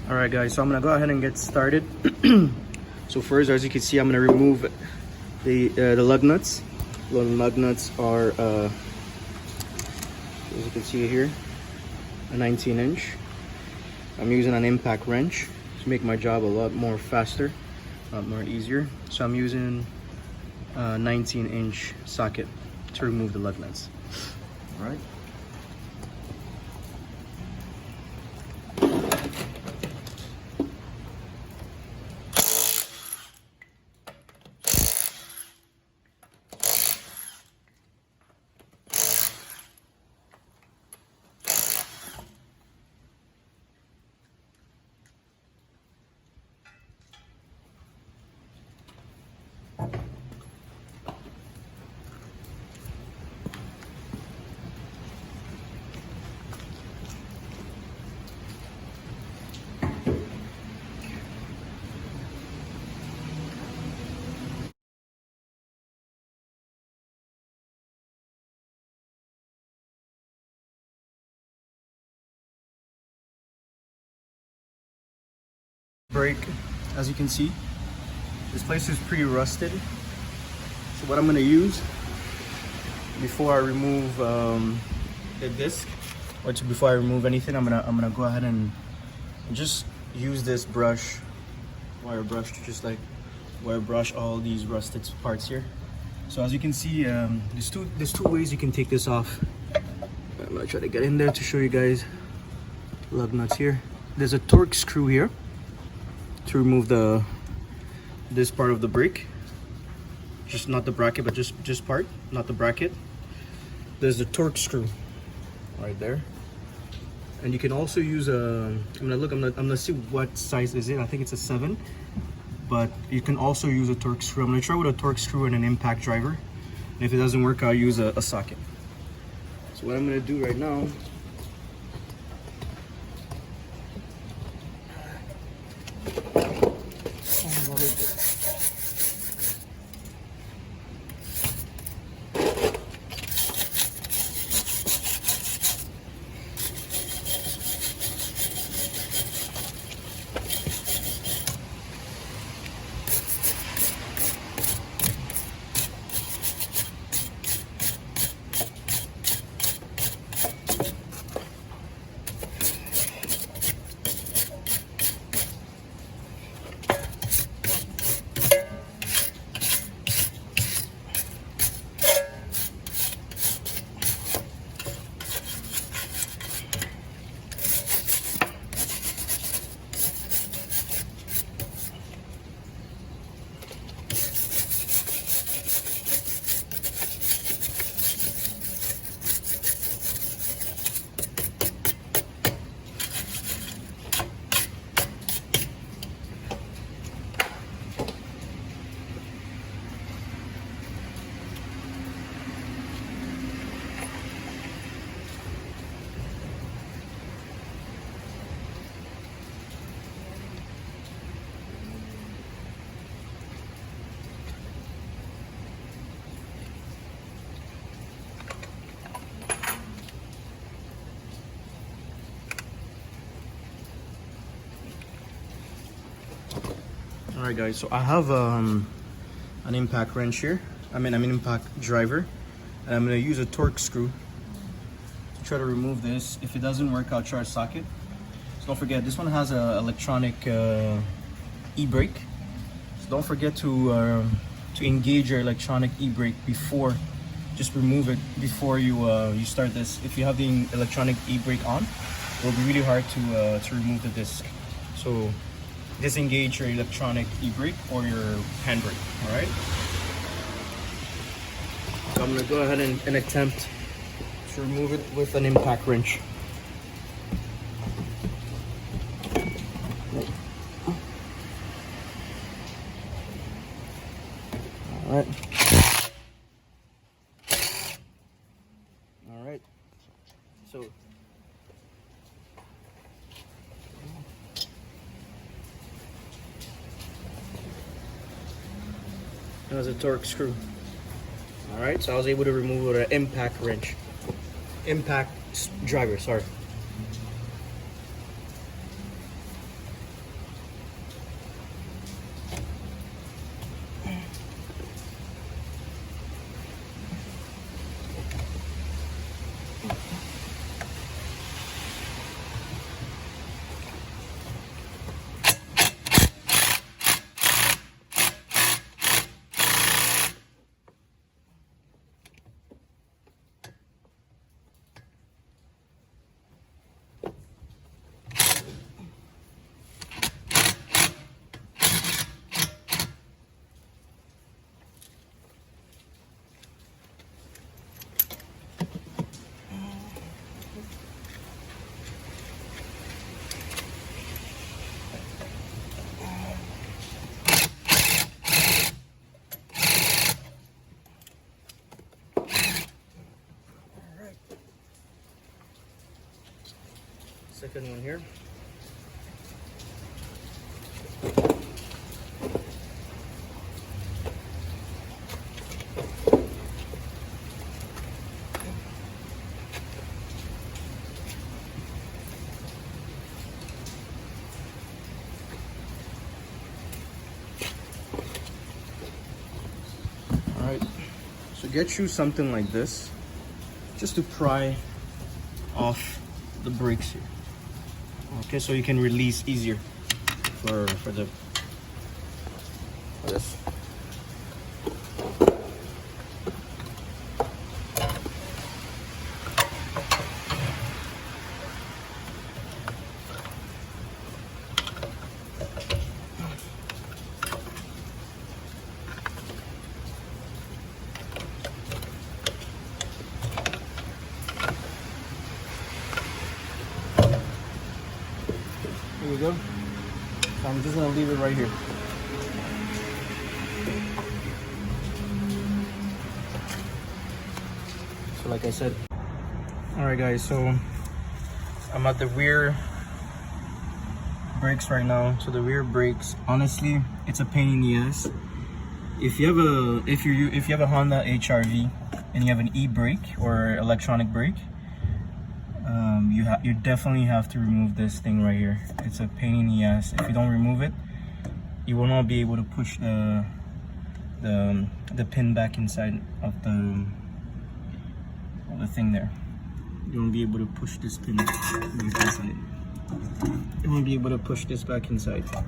Alright guys, so I'm gonna go ahead and get started. So first, as you can see, I'm gonna remove the lug nuts. The lug nuts are as you can see here, a 19-inch. I'm using an impact wrench to make my job a lot more faster, a lot more easier. So I'm using a 19-inch socket to remove the lug nuts. All right. Brake, as you can see, this place is pretty rusted. So what I'm going to use before I remove the disc, or before I remove anything, I'm gonna go ahead and just use this brush, wire brush, to just like wire brush all these rusted parts here. So as you can see, there's two ways you can take this off. I'm gonna try to get in there to show you guys. Lug nuts here. There's a torque screw here to remove this part of the brake, just not the bracket, but just part, not the bracket. There's the torque screw right there, and you can also use a, I'm gonna see what size is it. I think it's a 7, but you can also use a torque screw. I'm gonna try with a torque screw and an impact driver, and if it doesn't work, I'll use a socket. So what I'm gonna do right now, alright guys, so I have an impact wrench here. an impact driver, and I'm going to use a torque screw to try to remove this. If it doesn't work, I'll try a socket. So don't forget, this one has an electronic e-brake. So don't forget to engage your electronic e-brake before. Just remove it before you start this. If you have the electronic e-brake on, it will be really hard to remove the disc. So disengage your electronic e-brake or your handbrake. All right. So I'm gonna go ahead and attempt to remove it with an impact wrench. All right. All right. So that was a torque screw. All right, so I was able to remove it with an impact wrench, impact driver, sorry. second one here. Alright, so get you something like this just to pry off the brakes here. Okay, so you can release easier for this. Here we go. So I'm just gonna leave it right here. So like I said, all right guys, so I'm at the rear brakes right now. So the rear brakes, honestly, it's a pain in the ass. If you have a Honda HR-V and you have an e-brake or electronic brake, you definitely have to remove this thing right here. It's a pain in the ass. If you don't remove it, you will not be able to push the pin back inside of the thing there. You won't be able to push this pin back inside. You won't be able to push this back inside. So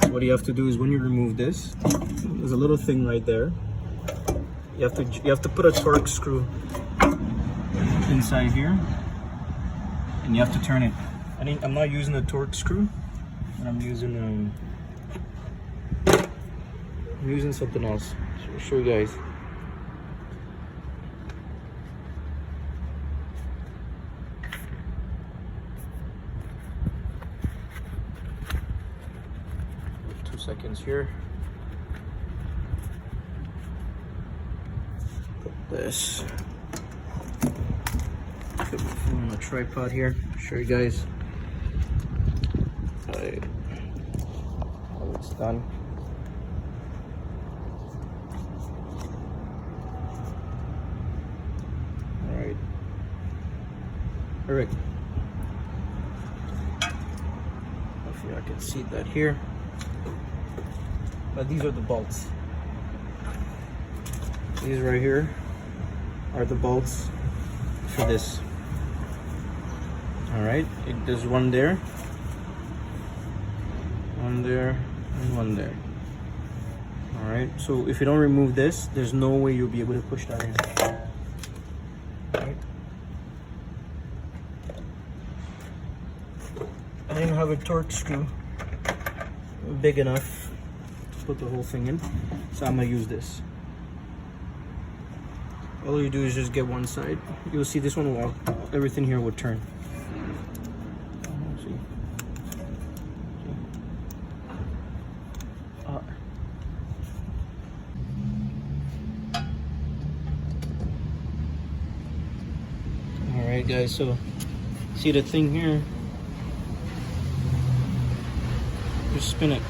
what you have to do is when you remove this, there's a little thing right there. You have to put a torque screw inside here, and you have to turn it. I'm not using a torque screw, but I'm using something else. So I'll show you guys. Seconds here. Put this. Put my phone on a tripod here. Show you guys how it's done. All right. Perfect. Hopefully I can see that here. But these are the bolts. These right here are the bolts for this. All right, there's one there, and one there. All right, so if you don't remove this, there's no way you'll be able to push that in. All right. I didn't have a torque screw big enough put the whole thing in, so I'm gonna use this. All you do is just get one side. You'll see this one will, everything here will turn. See. All right, guys. So see the thing here? Just spin it.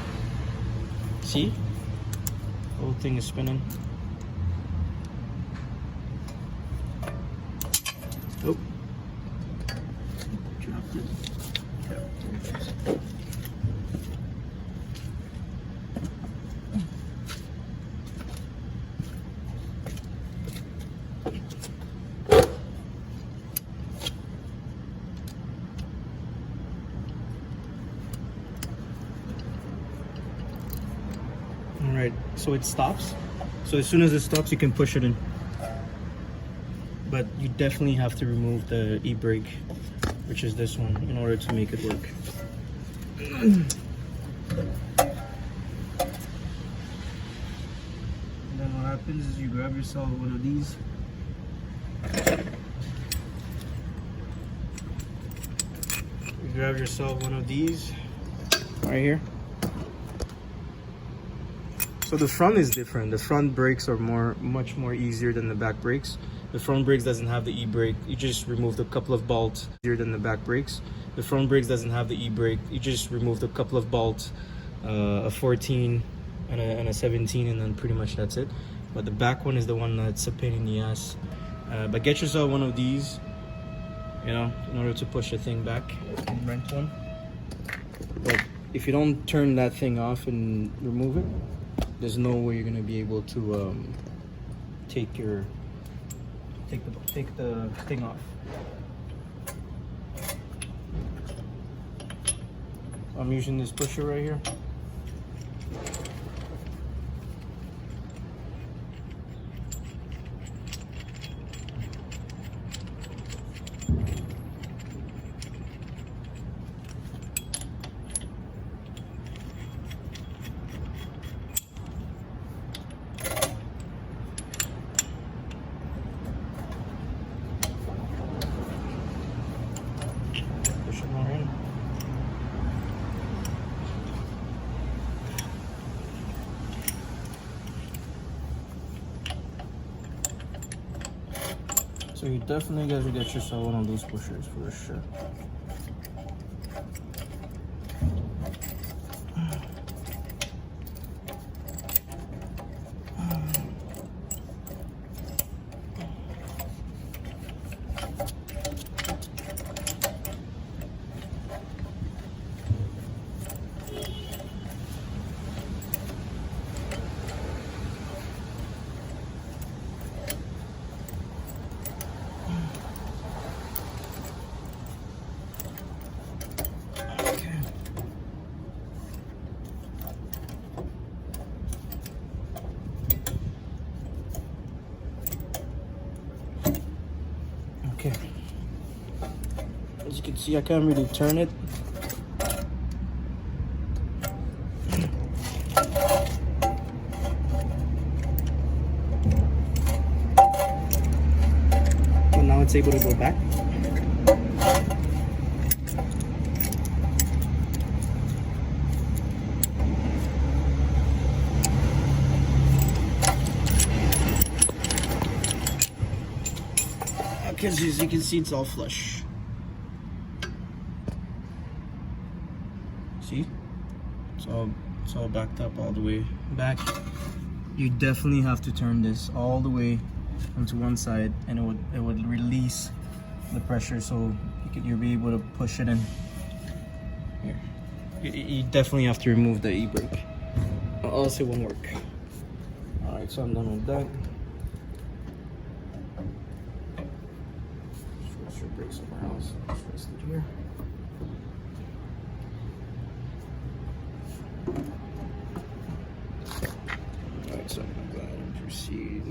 See? The whole thing is spinning. Oh. Dropped it. Okay. Alright, so it stops. So as soon as it stops, you can push it in. But you definitely have to remove the e-brake, which is this one, in order to make it work. And then what happens is you grab yourself one of these. You grab yourself one of these right here. So the front is different. The front brakes are much more easier than the back brakes. The front brakes doesn't have the e-brake. You just removed a couple of bolts. Easier than the back brakes. The front brakes doesn't have the e-brake. You just removed a couple of bolts, a 14 and a 17, and then pretty much that's it. But the back one is the one that's a pain in the ass. But get yourself one of these, you know, in order to push the thing back. You can rent one. But if you don't turn that thing off and remove it, there's no way you're gonna be able to take the thing off. I'm using this pusher right here. Push it more in. So you definitely gotta get yourself one of those pushers for sure. Okay. As you can see, I can't really turn it. But now it's able to go back. Because as you can see, it's all flush. See? It's all backed up all the way back. You definitely have to turn this all the way onto one side, and it would release the pressure, so you'll be able to push it in. Here. You definitely have to remove the e-brake, or else it won't work. All right, so I'm done with that. Brake somewhere else. Just rest it here. Alright, so I'm gonna go ahead and proceed.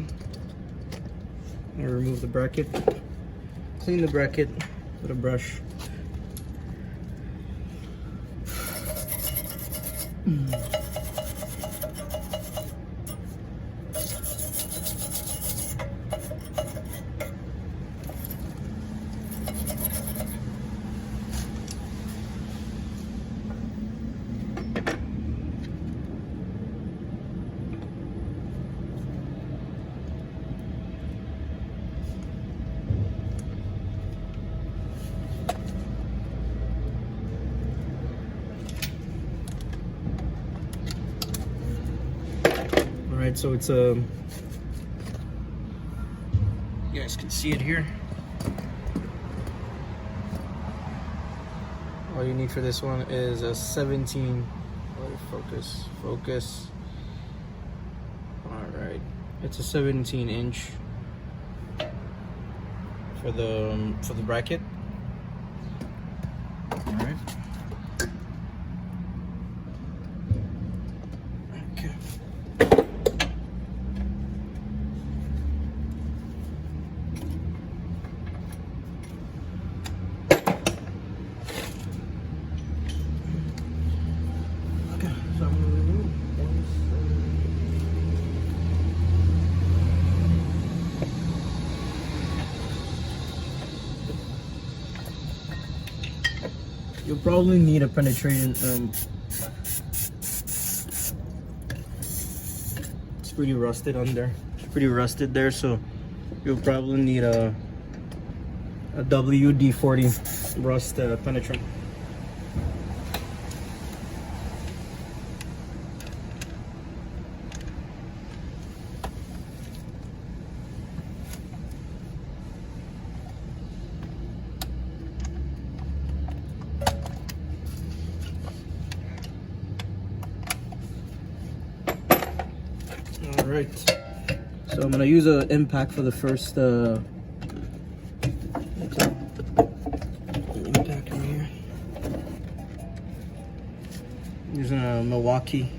I'm gonna remove the bracket. Clean the bracket with a brush. Alright, so it's you guys can see it here. All you need for this one is a 17. Focus. Alright, it's a 17-inch for the bracket. Alright. Okay. You'll probably need a penetration. It's pretty rusted under. It's pretty rusted there, so you'll probably need a WD-40 rust penetrant. All right, so I'm gonna use an impact for the first impact right here. Using a Milwaukee.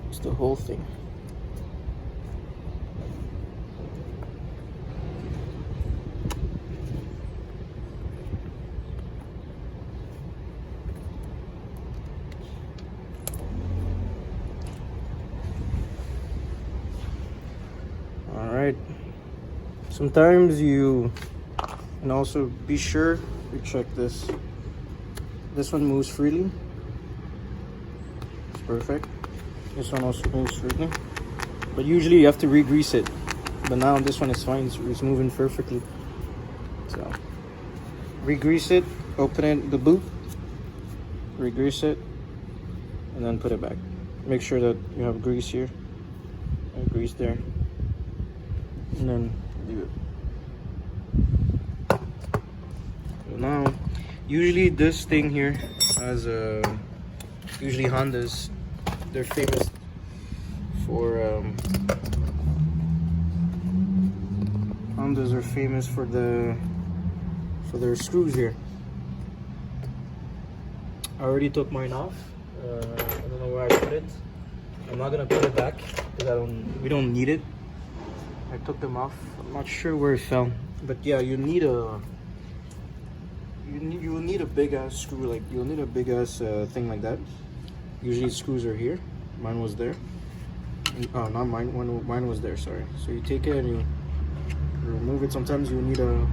It's the whole thing. Alright, sometimes you can also be sure you check this. This one moves freely. It's perfect. This one also moves freely. But usually you have to re-grease it. But now this one is fine, it's moving perfectly. So, re-grease it, open it, the boot, re-grease it, and then put it back. Make sure that you have grease here, and grease there. And then leave it. So now, usually this thing here has usually Hondas, they're famous for Hondas are famous for their screws here. I already took mine off. I don't know where I put it. I'm not gonna put it back because we don't need it. I took them off. I'm not sure where it fell, but yeah, you will need a big ass screw. Like you'll need a big ass thing like that. Usually screws are here. Mine was there. Oh, not mine. Mine was there. Sorry. So you take it and you remove it. Sometimes you need a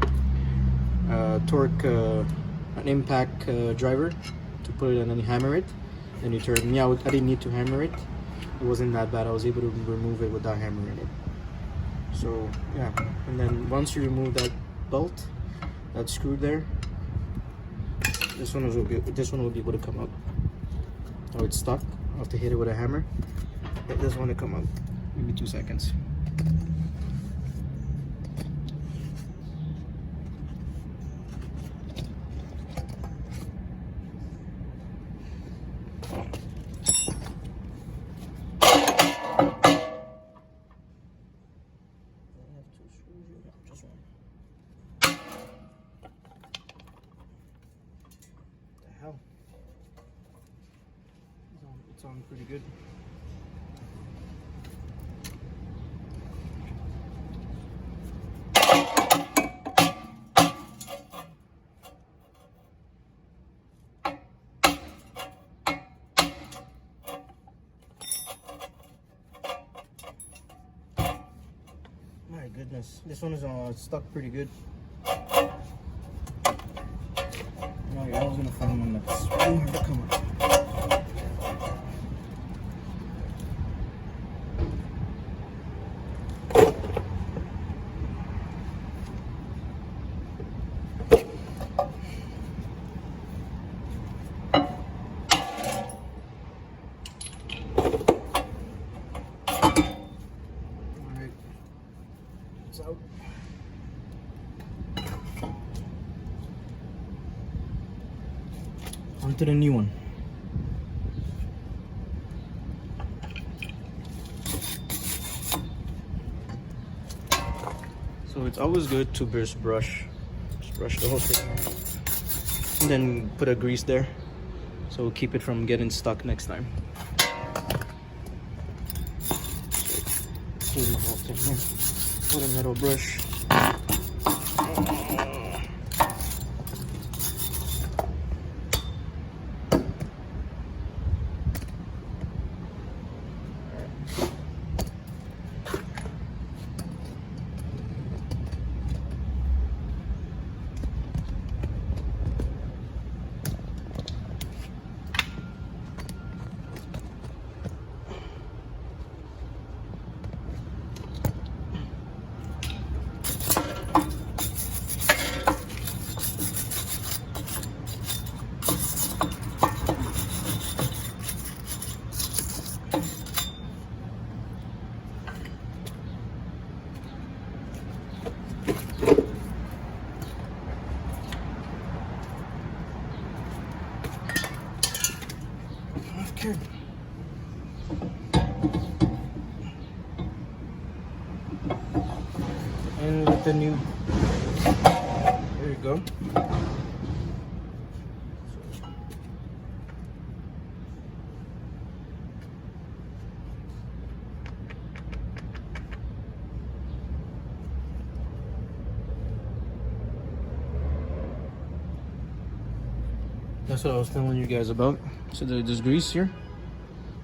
torque, an impact driver to put it, and then you hammer it. Then you turn. Yeah, I didn't need to hammer it. It wasn't that bad. I was able to remove it without hammering it. So yeah, and then once you remove that bolt, that screw there, this one will be able to come out. Oh, it's stuck. I'll have to hit it with a hammer. Get this one to come out. Give me 2 seconds. It's on pretty good. My goodness, this one is stuck pretty good. Oh yeah, I was gonna find one that's really hard to come out. Out. Onto the new one. So it's always good to just brush the whole thing, and then put a grease there, so we'll keep it from getting stuck next time. Clean the whole thing here. Put a metal brush. the new. There you go. That's what I was telling you guys about. So there's grease here.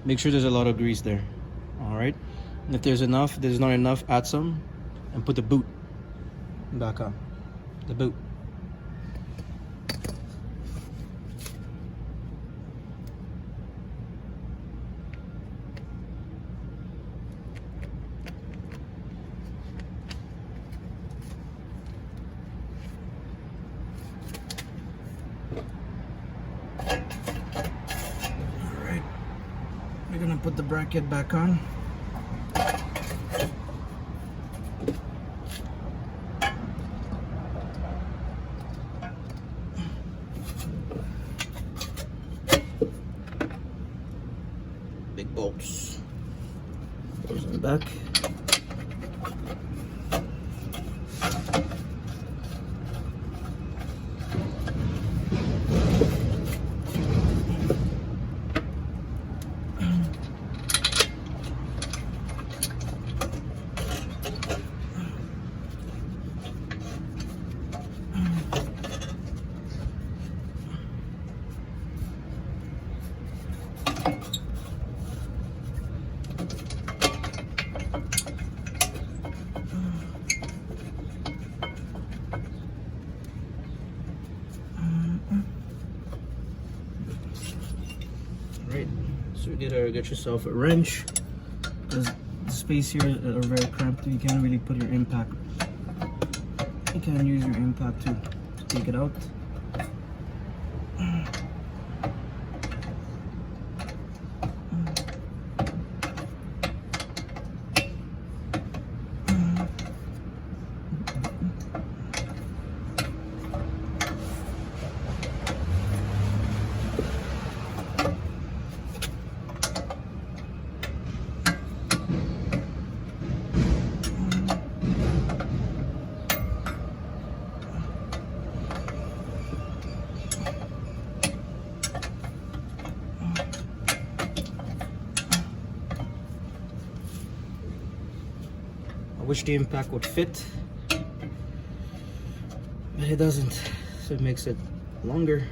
Make sure there's a lot of grease there. All right. And if there's not enough, add some, and put the boot back on. The boot. We're gonna put the bracket back on. Big bolts. Goes in the back. Right, so you get yourself a wrench, because the space here are very cramped. You can't really put your impact. You can't use your impact to take it out. I wish the impact would fit, but it doesn't, so it makes it longer.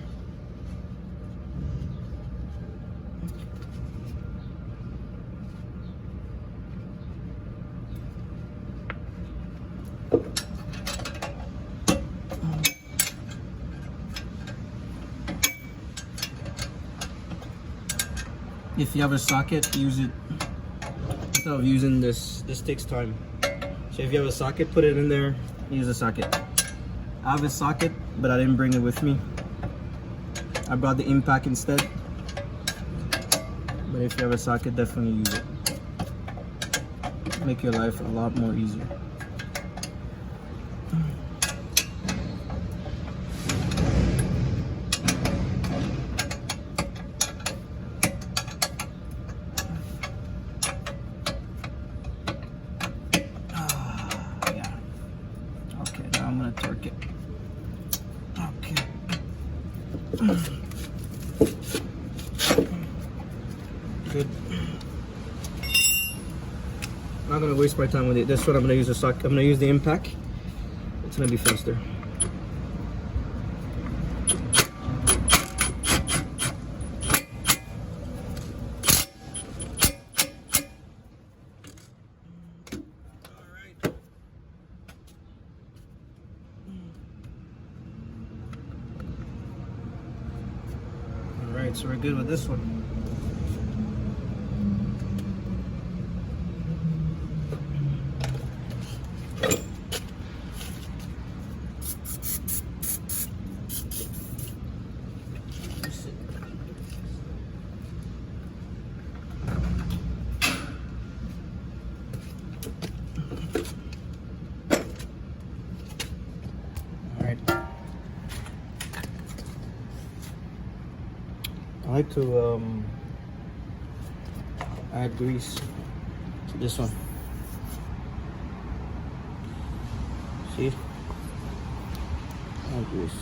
If you have a socket, use it instead of using this. This takes time. So if you have a socket, put it in there, use a socket. I have a socket, but I didn't bring it with me. I brought the impact instead. But if you have a socket, definitely use it. Make your life a lot more easier. I'm gonna torque it. Okay. Good. I'm not gonna waste my time with it. That's what I'm gonna use the socket. I'm gonna use the impact. It's gonna be faster. Alright, so we're good with this one. I like to add grease to this one. See? Like this.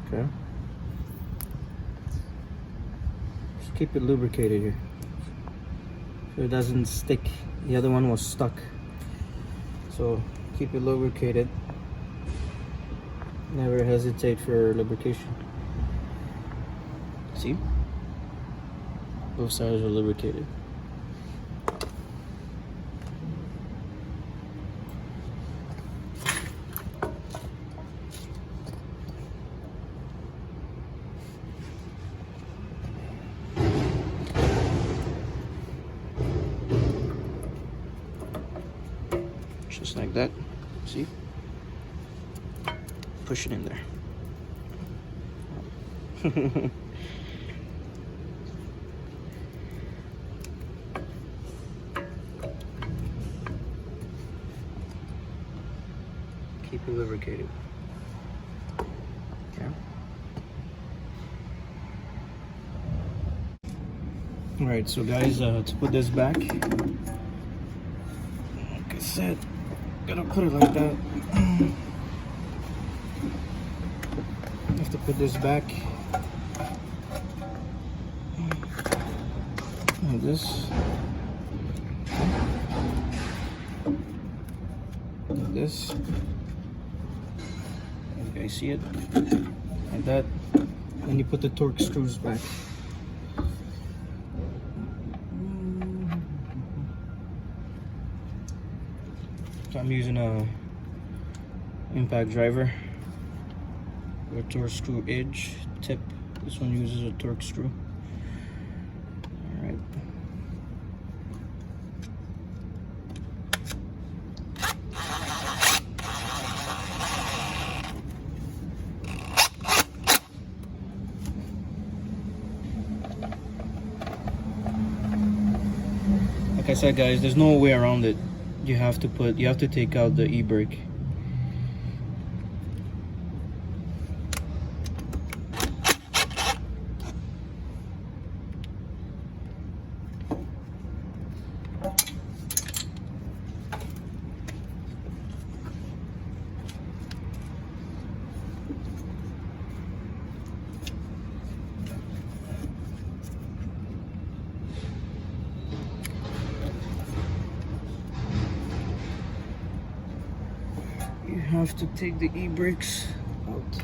Okay. Just keep it lubricated here, so it doesn't stick. The other one was stuck. So keep it lubricated. Never hesitate for lubrication. See? Both sides are lubricated. Just like that. See? Push it in there. Keep it lubricated. Okay. Alright, so guys, to put this back, like I said, gotta put it like that. You have to put this back like this. Like this. You guys see it? Like that. Then you put the torque screws back. So I'm using a impact driver with a torque screw edge tip. This one uses a torque screw. All right. Like I said, guys, there's no way around it. You have to take out the e-brake. You have to take the e-brakes out.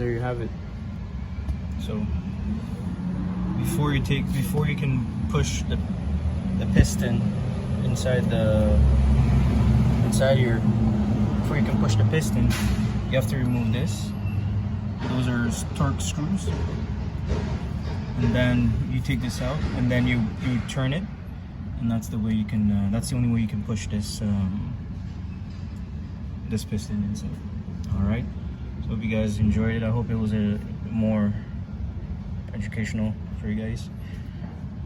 there you have it. So before you can push the piston inside here, before you can push the piston, you have to remove this. Those are torque screws, and then you take this out, and then you turn it, and that's the way you can. That's the only way you can push this this piston inside. All right. So hope you guys enjoyed it. I hope it was a more educational for you guys.